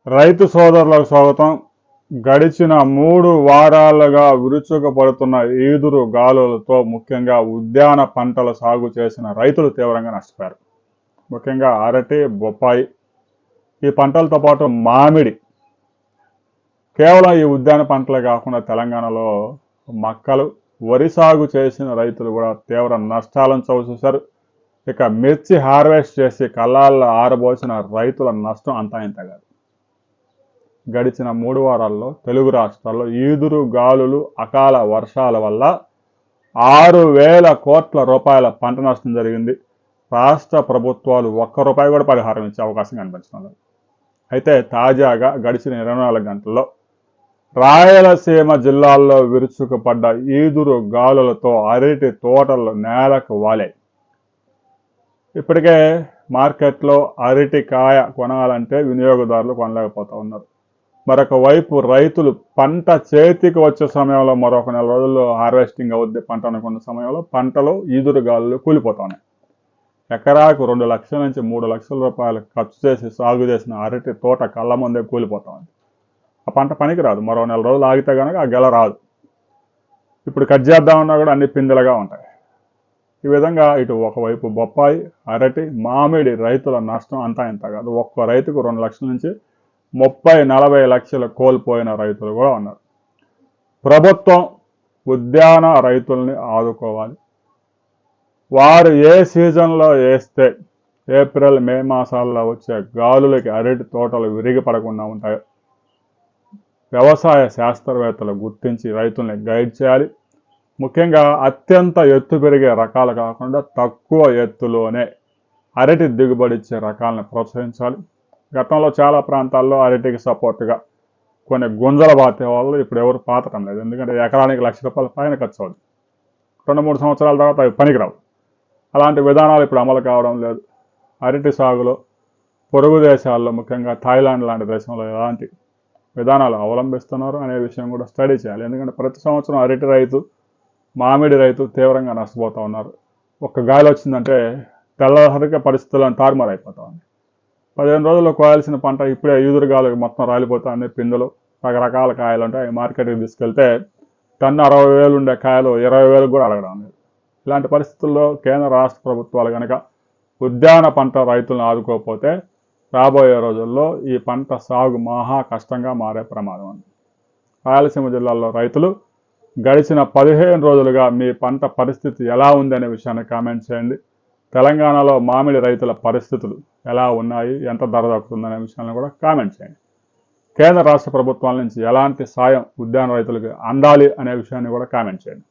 రైతు సోదరులకు స్వాగతం. గడిచిన 3 వారాలుగా విరుచుకుపడుతున్న ఈదురు గాలులతో ముఖ్యంగా ఉద్యాన పంటల సాగు చేసిన రైతులు తీవ్రంగా నష్టపోయారు. ముఖ్యంగా అరటి, బొప్పాయి ఈ పంటలతో పాటు మామిడి. కేవలం ఈ ఉద్యాన పంటలే కాకుండా తెలంగాణలో మక్కలు, వరి సాగు చేసిన రైతులు కూడా తీవ్ర నష్టాలను చవిచూశారు. ఇక మిర్చి హార్వెస్ట్ చేసి కళ్ళాల్లో ఆరబోసిన రైతుల నష్టం అంతా ఇంత కాదు. గడిచిన 3 వారాల్లో తెలుగు రాష్ట్రాల్లో ఈదురు గాలులు, అకాల వర్షాల వల్ల 6,000 కోట్ల రూపాయల పంట నష్టం జరిగింది. రాష్ట్ర ప్రభుత్వాలు ₹1 కూడా పరిహారం ఇచ్చే అవకాశం కనిపించడం. అయితే తాజాగా గడిచిన 24 గంటల్లో రాయలసీమ జిల్లాల్లో విరుచుకుపడ్డ ఈదురు గాలులతో అరటి తోటలు నేలకు వాలాయి. ఇప్పటికే మార్కెట్లో అరటి కాయ కొనాలంటే వినియోగదారులు కొనలేకపోతూ ఉన్నారు. మరొక వైపు రైతులు పంట చేతికి వచ్చే సమయంలో మరొక 4 రోజుల్లో హార్వెస్టింగ్ అవుద్ది పంట అనుకున్న సమయంలో పంటలు ఈదురు గాలులు కూలిపోతున్నాయి. ఎకరాకు 2 లక్షల నుంచి 3 లక్షల రూపాయలు ఖర్చు చేసి సాగు చేసిన అరటి తోట కళ్ళ ముందే కూలిపోతుంది. ఆ పంట పనికి రాదు. మరో 4 రోజులు ఆగితే కనుక ఆ గెల రాదు. ఇప్పుడు కట్ చేద్దామన్నా కూడా అన్ని పిందెలుగా ఉంటాయి. ఈ విధంగా ఇటు ఒకవైపు బొప్పాయి, అరటి, మామిడి రైతుల నష్టం అంతా ఇంత కాదు. ఒక్క రైతుకు 2 లక్షల నుంచి 30-40 లక్షలు కోల్పోయిన రైతులు కూడా ఉన్నారు. ప్రభుత్వం ఉద్యాన రైతుల్ని ఆదుకోవాలి. వారు ఏ సీజన్లో వేస్తే ఏప్రిల్, మే మాసాల్లో వచ్చే గాలులకి అరటి తోటలు విరిగి పడకుండా ఉంటాయి. వ్యవసాయ శాస్త్రవేత్తలు గుర్తించి రైతుల్ని గైడ్ చేయాలి. ముఖ్యంగా అత్యంత ఎత్తు పెరిగే రకాలు కాకుండా తక్కువ ఎత్తులోనే అరటి దిగుబడి ఇచ్చే రకాలను ప్రోత్సహించాలి. గతంలో చాలా ప్రాంతాల్లో అరటికి సపోర్ట్గా కొన్ని గుంజల బాతే వాళ్ళు ఇప్పుడు ఎవరు పాతటం లేదు. ఎందుకంటే ఎకరానికి ₹1,00,000 పైన ఖర్చు అవుతుంది. 2-3 సంవత్సరాల తర్వాత అవి పనికిరావు. అలాంటి విధానాలు ఇప్పుడు అమలు కావడం లేదు. అరటి సాగులో పొరుగు దేశాల్లో ముఖ్యంగా థాయిలాండ్ లాంటి దేశంలో ఎలాంటి విధానాలు అవలంబిస్తున్నారు అనే విషయం కూడా స్టడీ చేయాలి. ఎందుకంటే ప్రతి సంవత్సరం అరటి రైతు, మామిడి రైతు తీవ్రంగా నష్టపోతూ ఉన్నారు. ఒక్క గాలి వచ్చిందంటే తెల్లసరిగా పరిస్థితులను తారుమారు అయిపోతా ఉంది. 15 రోజుల్లో కోయాల్సిన పంట ఇప్పుడే ఈదురు గాలికి మొత్తం రాలిపోతుంది. పిందులు రకరకాల కాయలు ఉంటాయి. మార్కెట్కి తీసుకెళ్తే టన్ను 60,000 ఉండే కాయలు 20,000 కూడా అడగడం లేదు. ఇలాంటి పరిస్థితుల్లో కేంద్ర రాష్ట్ర ప్రభుత్వాలు కనుక ఉద్యాన పంట రైతులను ఆదుకోకపోతే రాబోయే రోజుల్లో ఈ పంట సాగు మహా కష్టంగా మారే ప్రమాదం ఉంది. రాయలసీమ జిల్లాలో రైతులు గడిచిన 15 రోజులుగా మీ పంట పరిస్థితి ఎలా ఉంది అనే విషయాన్ని కామెంట్ చేయండి. తెలంగాణలో మామిడి రైతుల పరిస్థితులు ఎలా ఉన్నాయి, ఎంత ధర దక్కుతుందనే విషయాన్ని కూడా కామెంట్ చేయండి. కేంద్ర రాష్ట్ర ప్రభుత్వాల నుంచి ఎలాంటి సాయం ఉద్యాన రైతులకు అందాలి అనే విషయాన్ని కూడా కామెంట్ చేయండి.